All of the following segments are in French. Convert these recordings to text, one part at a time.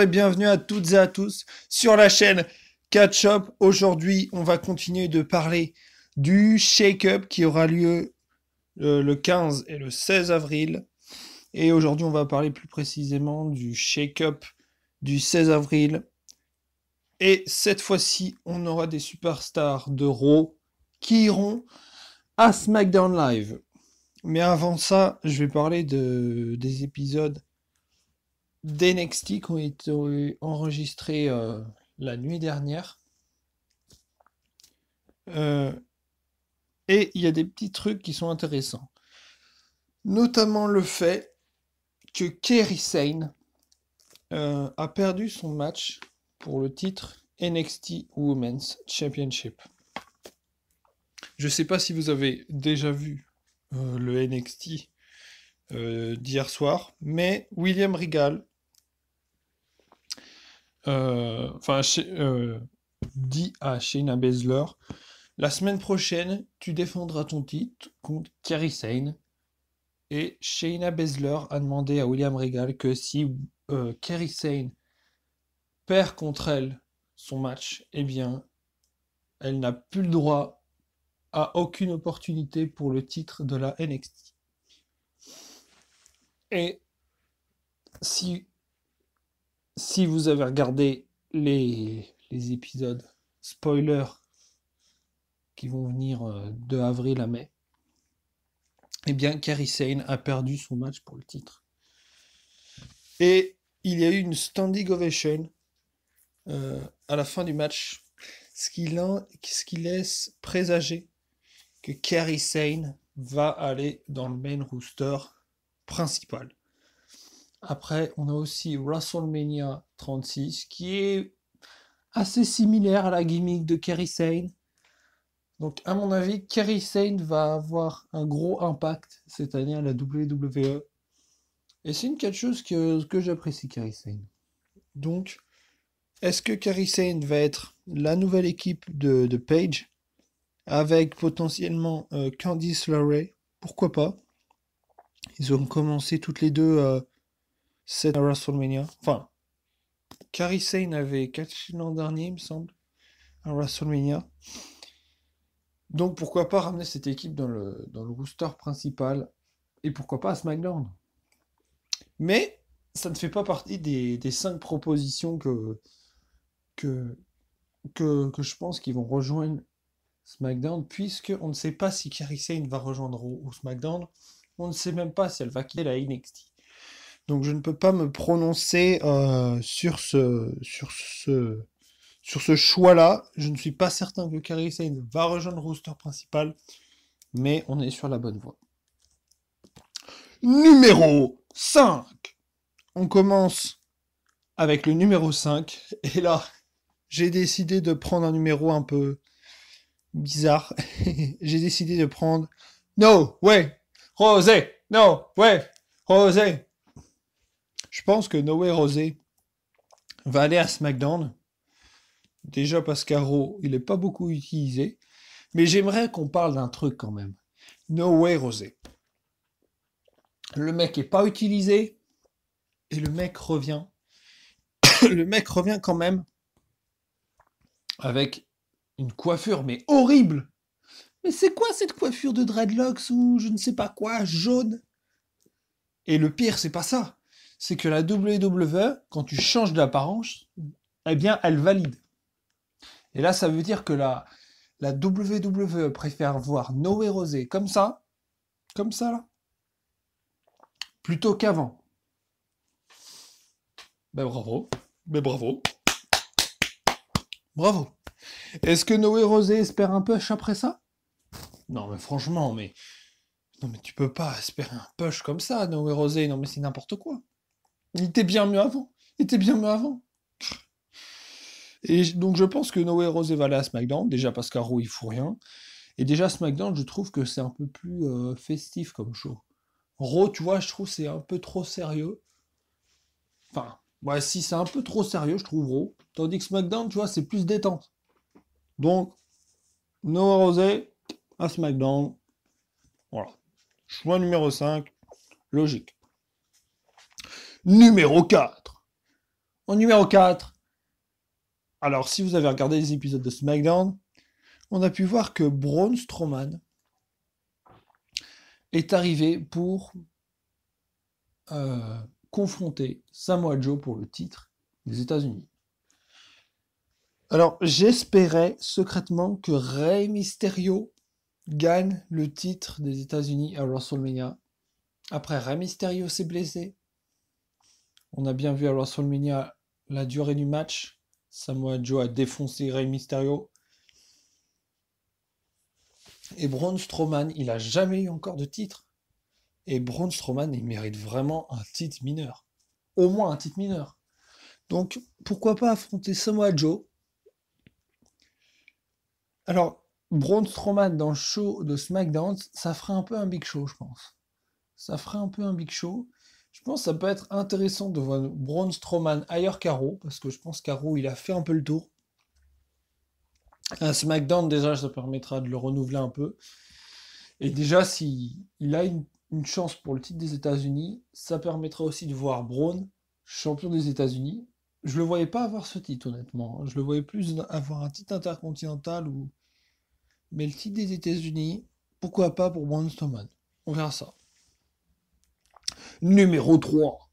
et bienvenue à toutes et à tous sur la chaîne Catch Up. Aujourd'hui, on va continuer de parler du Shake-Up qui aura lieu le 15 et le 16 avril. Et aujourd'hui, on va parler plus précisément du Shake-Up du 16 avril. Et cette fois-ci, on aura des superstars de Raw qui iront à SmackDown Live. Mais avant ça, je vais parler des épisodes d'NXT qui ont été enregistrés la nuit dernière. Et il y a des petits trucs qui sont intéressants. Notamment le fait que Kairi Sane a perdu son match pour le titre NXT Women's Championship. Je sais pas si vous avez déjà vu le NXT d'hier soir, mais William Regal dit à Shayna Baszler: la semaine prochaine, tu défendras ton titre contre Kairi Sane. Et Shayna Baszler a demandé à William Regal que si Kairi Sane perd contre elle son match, eh bien, elle n'a plus le droit à aucune opportunité pour le titre de la NXT. Et si vous avez regardé les épisodes spoilers qui vont venir de avril à mai, eh bien, Kairi Sane a perdu son match pour le titre. Et il y a eu une standing ovation à la fin du match, ce qui laisse présager que Kairi Sane va aller dans le main roster principal. Après, on a aussi WrestleMania 36, qui est assez similaire à la gimmick de Kairi Sane. Donc, à mon avis, Kairi Sane va avoir un gros impact cette année à la WWE. Et c'est une catcheuse que j'apprécie, Kairi Sane. Donc, est-ce que Kairi Sane va être la nouvelle équipe de Paige, avec potentiellement Candice LeRae? Pourquoi pas? Ils ont commencé toutes les deux cette WrestleMania. Enfin, Kairi Sane avait catché l'an dernier, il me semble, à WrestleMania. Donc pourquoi pas ramener cette équipe dans le roster principal, et pourquoi pas à SmackDown. Mais ça ne fait pas partie des 5 propositions que je pense qu'ils vont rejoindre SmackDown, puisque on ne sait pas si Kairi Sane va rejoindre Raw ou SmackDown. On ne sait même pas si elle va quitter la NXT. Donc je ne peux pas me prononcer sur ce choix-là. Je ne suis pas certain que Kairi Sane va rejoindre le roster principal, mais on est sur la bonne voie. Numéro 5. On commence avec le numéro 5. Et là, j'ai décidé de prendre un numéro un peu bizarre. J'ai décidé de prendre No Way Rosé. No Way Rosé. Je pense que No Way Rosé va aller à SmackDown. Déjà parce qu'à Raw, il n'est pas beaucoup utilisé. Mais j'aimerais qu'on parle d'un truc quand même. No Way Rosé. Le mec est pas utilisé. Et le mec revient. Le mec revient quand même avec une coiffure, mais horrible. Mais c'est quoi cette coiffure de dreadlocks ou je ne sais pas quoi, jaune? Et le pire, c'est pas ça. C'est que la WWE, quand tu changes d'apparence, eh bien, elle valide. Et là, ça veut dire que la WWE préfère voir No Way Rosé comme ça là, plutôt qu'avant. Ben bravo, bravo. Est-ce que No Way Rosé espère un push après ça? Non mais franchement, non mais tu peux pas espérer un push comme ça, No Way Rosé, non mais c'est n'importe quoi. Il était bien mieux avant. Et donc je pense que No Way Rosé va aller à SmackDown, déjà parce qu'à Raw il fout rien. Et déjà SmackDown, je trouve que c'est un peu plus festif comme show. Raw, tu vois, je trouve c'est un peu trop sérieux. Enfin, ouais, si c'est un peu trop sérieux, je trouve Raw. Tandis que SmackDown, tu vois, c'est plus détente. Donc, No Way Rosé à SmackDown. Voilà. Choix numéro 5, logique. Numéro 4. En numéro 4, alors si vous avez regardé les épisodes de SmackDown, on a pu voir que Braun Strowman est arrivé pour confronter Samoa Joe pour le titre des États-Unis. Alors, j'espérais secrètement que Rey Mysterio gagne le titre des États-Unis à WrestleMania. Après, Rey Mysterio s'est blessé. On a bien vu à WrestleMania la durée du match. Samoa Joe a défoncé Rey Mysterio. Et Braun Strowman, il a jamais eu encore de titre. Et Braun Strowman, il mérite vraiment un titre mineur. Au moins un titre mineur. Donc, pourquoi pas affronter Samoa Joe? Alors, Braun Strowman dans le show de SmackDown, ça ferait un peu un Big Show, je pense. Ça ferait un peu un Big Show. Je pense que ça peut être intéressant de voir Braun Strowman ailleurs qu'Aro, parce que je pense qu'Aro, il a fait un peu le tour. Un SmackDown, déjà, ça permettra de le renouveler un peu. Et déjà, s'il a une chance pour le titre des États-Unis, ça permettra aussi de voir Braun, champion des États-Unis. Je le voyais pas avoir ce titre, honnêtement. Je le voyais plus avoir un titre intercontinental ou. Mais le titre des États-Unis, pourquoi pas pour Braun Strowman? On verra ça. Numéro 3.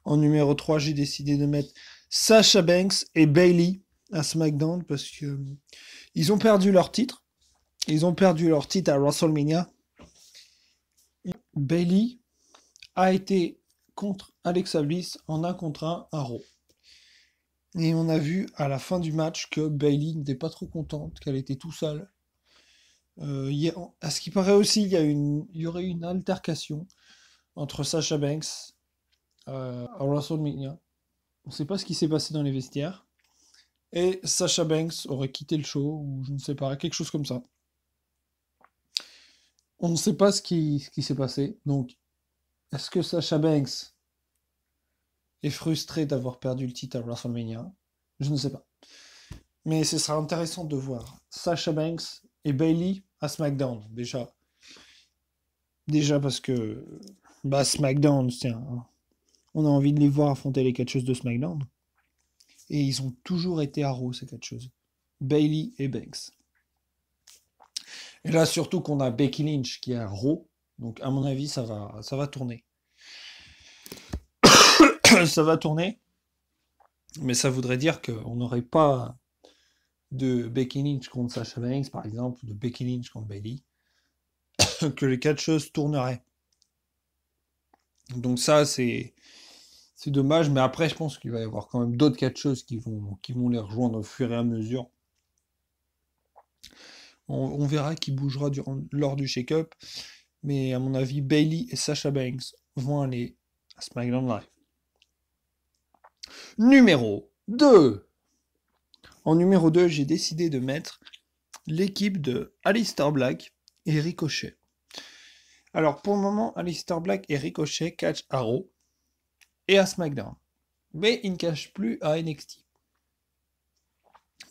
En numéro 3, j'ai décidé de mettre Sasha Banks et Bayley à SmackDown parce que ils ont perdu leur titre. Ils ont perdu leur titre à WrestleMania. Bayley a été contre Alexa Bliss en 1 contre 1 à Raw. Et on a vu à la fin du match que Bayley n'était pas trop contente, qu'elle était tout seule. À ce qui paraît aussi, il y aurait une altercation entre Sasha Banks à WrestleMania. On ne sait pas ce qui s'est passé dans les vestiaires. Et Sasha Banks aurait quitté le show, ou je ne sais pas, quelque chose comme ça. On ne sait pas ce qui s'est passé. Donc, est-ce que Sasha Banks est frustrée d'avoir perdu le titre à WrestleMania? Je ne sais pas. Mais ce sera intéressant de voir Sasha Banks et Bayley à SmackDown, déjà. Déjà parce que SmackDown, on a envie de les voir affronter les catcheuses de SmackDown. Et ils ont toujours été à Raw, ces catcheuses. Bayley et Banks. Et là, surtout qu'on a Becky Lynch qui est à Raw. Donc, à mon avis, ça va tourner. Ça va tourner. Mais ça voudrait dire qu'on n'aurait pas de Becky Lynch contre Sasha Banks, par exemple, ou de Becky Lynch contre Bayley. Que les catcheuses tourneraient. Donc ça, c'est dommage. Mais après, je pense qu'il va y avoir quand même d'autres catcheuses qui vont les rejoindre au fur et à mesure. On verra qui bougera lors du shake-up. Mais à mon avis, Bayley et Sasha Banks vont aller à SmackDown Live. Numéro 2. En numéro 2, j'ai décidé de mettre l'équipe de Aleister Black et Ricochet. Alors, pour le moment, Aleister Black et Ricochet catch à Raw et à SmackDown. Mais ils ne cachent plus à NXT.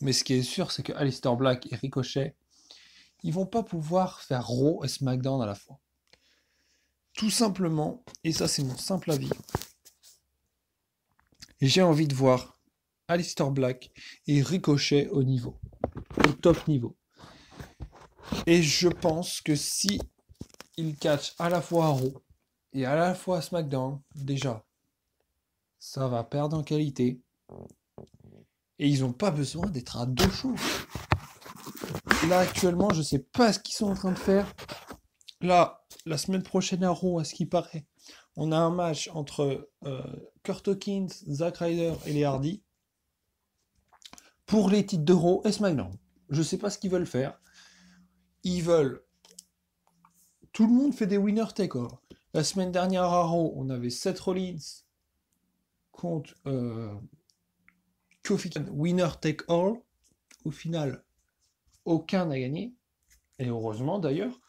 Mais ce qui est sûr, c'est que Aleister Black et Ricochet, ils vont pas pouvoir faire Raw et SmackDown à la fois. Tout simplement, et ça c'est mon simple avis, j'ai envie de voir Aleister Black et Ricochet au top niveau. Et je pense que si ils catchent à la fois à Raw et à la fois à SmackDown, déjà, ça va perdre en qualité. Et ils n'ont pas besoin d'être à 2 shows. Là, actuellement, je ne sais pas ce qu'ils sont en train de faire. Là, la semaine prochaine à Raw, à ce qui paraît, on a un match entre Kurt Hawkins, Zack Ryder et les Hardy pour les titres de Raw et SmackDown. Je ne sais pas ce qu'ils veulent faire. Ils veulent... Tout le monde fait des winner take all. La semaine dernière à Raw, on avait Seth Rollins contre Kofi Kingston, winner take all. Au final, aucun n'a gagné. Et heureusement d'ailleurs.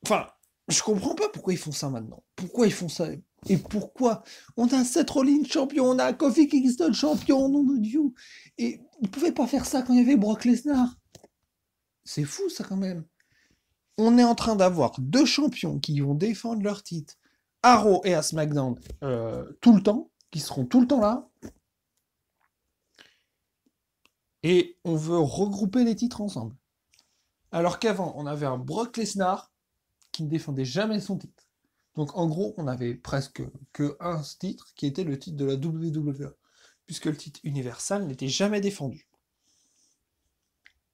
Enfin, je comprends pas pourquoi ils font ça maintenant. Pourquoi ils font ça? Et pourquoi on a Seth Rollins champion, on a Kofi Kingston champion, nom de Dieu. Et ils pouvaient pas faire ça quand il y avait Brock Lesnar. C'est fou ça quand même. On est en train d'avoir 2 champions qui vont défendre leur titre à Raw et à SmackDown tout le temps, qui seront tout le temps là. Et on veut regrouper les titres ensemble. Alors qu'avant, on avait un Brock Lesnar qui ne défendait jamais son titre. Donc en gros, on avait presque que un titre qui était le titre de la WWE, puisque le titre universal n'était jamais défendu.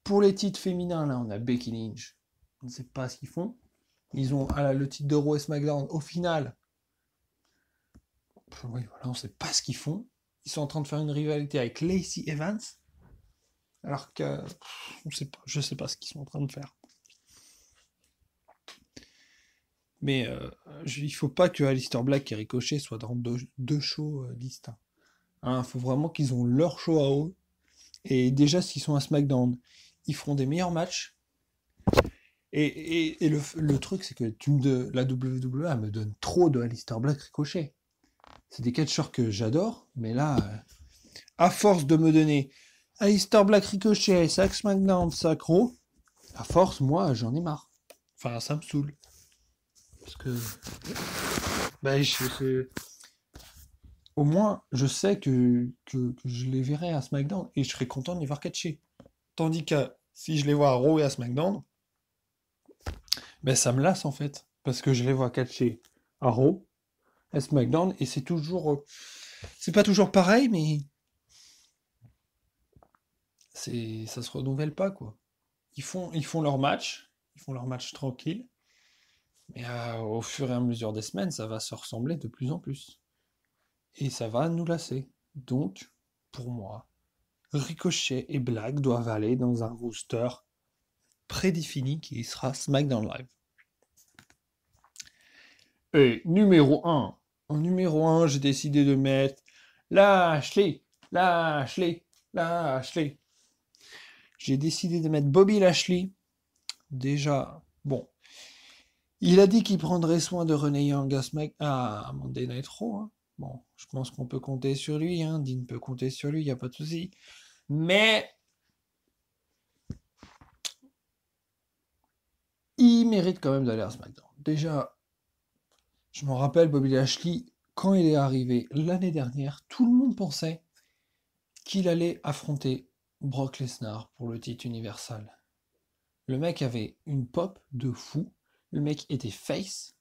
Pour les titres féminins, là, on a Becky Lynch. On ne sait pas ce qu'ils font. Ils ont le titre de Raw et SmackDown. Au final, oui, voilà, on ne sait pas ce qu'ils font. Ils sont en train de faire une rivalité avec Lacey Evans, alors que je sais pas ce qu'ils sont en train de faire. Mais il faut pas que Aleister Black et Ricochet soient dans deux shows distincts. Il faut vraiment qu'ils ont leur show à eux. Et déjà, s'ils sont à SmackDown, ils feront des meilleurs matchs. Et le truc, c'est que la WWE me donne trop de Aleister Black Ricochet. C'est des catcheurs que j'adore, mais là, à force de me donner Aleister Black Ricochet, Sac SmackDown, Sac Raw, à force, moi, j'en ai marre. Enfin, ça me saoule. Parce que... au moins, je sais que je les verrai à SmackDown et je serai content de les voir catcher. Tandis que si je les vois à Raw et à SmackDown, ça me lasse en fait. Parce que je les vois catcher à Raw, à SmackDown, et c'est toujours... c'est pas toujours pareil, mais... ça se renouvelle pas, quoi. Ils font leur match tranquille, mais au fur et à mesure des semaines, ça va se ressembler de plus en plus. Et ça va nous lasser. Donc, pour moi, Ricochet et Black doivent aller dans un roster prédéfini qui sera SmackDown Live. Et numéro 1. En numéro 1, j'ai décidé de mettre Lashley. J'ai décidé de mettre Bobby Lashley. Déjà, bon. Il a dit qu'il prendrait soin de Renee Young à Monday Night Raw. Hein. Bon, je pense qu'on peut compter sur lui. Hein. Dean peut compter sur lui, il n'y a pas de souci. Mais il mérite quand même d'aller à SmackDown. Déjà, je me rappelle, Bobby Lashley, quand il est arrivé l'année dernière, tout le monde pensait qu'il allait affronter Brock Lesnar pour le titre universal. Le mec avait une pop de fou. Le mec était face.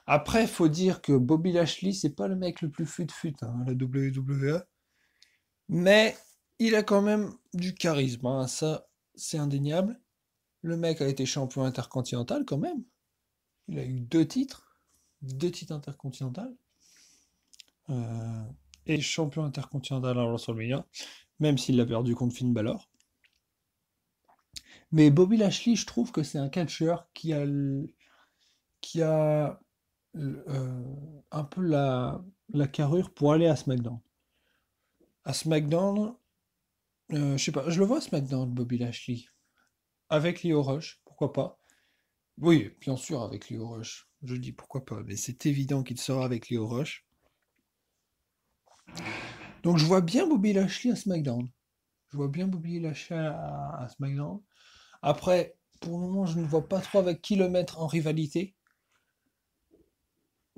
Après, faut dire que Bobby Lashley, c'est pas le mec le plus fut-fut à la WWE. Mais il a quand même du charisme. Hein. Ça, c'est indéniable. Le mec a été champion intercontinental quand même. Il a eu 2 titres intercontinental. Et champion intercontinental à WrestleMania, même s'il l'a perdu contre Finn Balor. Mais Bobby Lashley, je trouve que c'est un catcheur qui a un peu la carrure pour aller à SmackDown. À SmackDown, je sais pas, je le vois à SmackDown, Bobby Lashley. Avec Lio Rush, pourquoi pas. Oui, bien sûr, avec Lio Rush. Je dis pourquoi pas, mais c'est évident qu'il sera avec Lio Rush. Donc je vois bien Bobby Lashley à SmackDown. Je vois bien Bobby Lashley à SmackDown. Après, pour le moment, je ne vois pas trop avec qui le mettre en rivalité.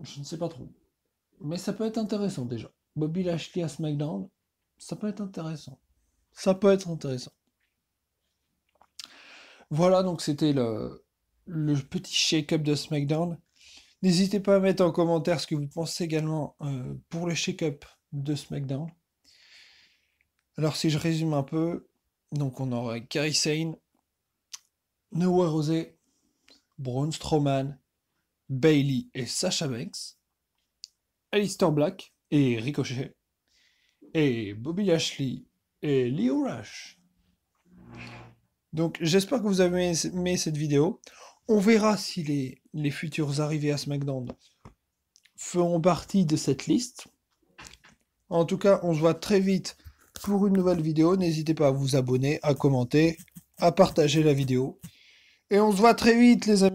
Je ne sais pas trop. Mais ça peut être intéressant déjà. Bobby Lashley à SmackDown, ça peut être intéressant. Ça peut être intéressant. Voilà, donc c'était le petit shake-up de SmackDown. N'hésitez pas à mettre en commentaire ce que vous pensez également pour le shake-up de SmackDown. Alors si je résume un peu, donc on aurait Kairi Sane, Noah Rosé, Braun Strowman, Bayley et Sasha Banks, Aleister Black et Ricochet, et Bobby Lashley et Lio Rush. Donc j'espère que vous avez aimé cette vidéo. On verra si les futurs arrivés à SmackDown feront partie de cette liste. En tout cas, on se voit très vite pour une nouvelle vidéo. N'hésitez pas à vous abonner, à commenter, à partager la vidéo. Et on se voit très vite les amis.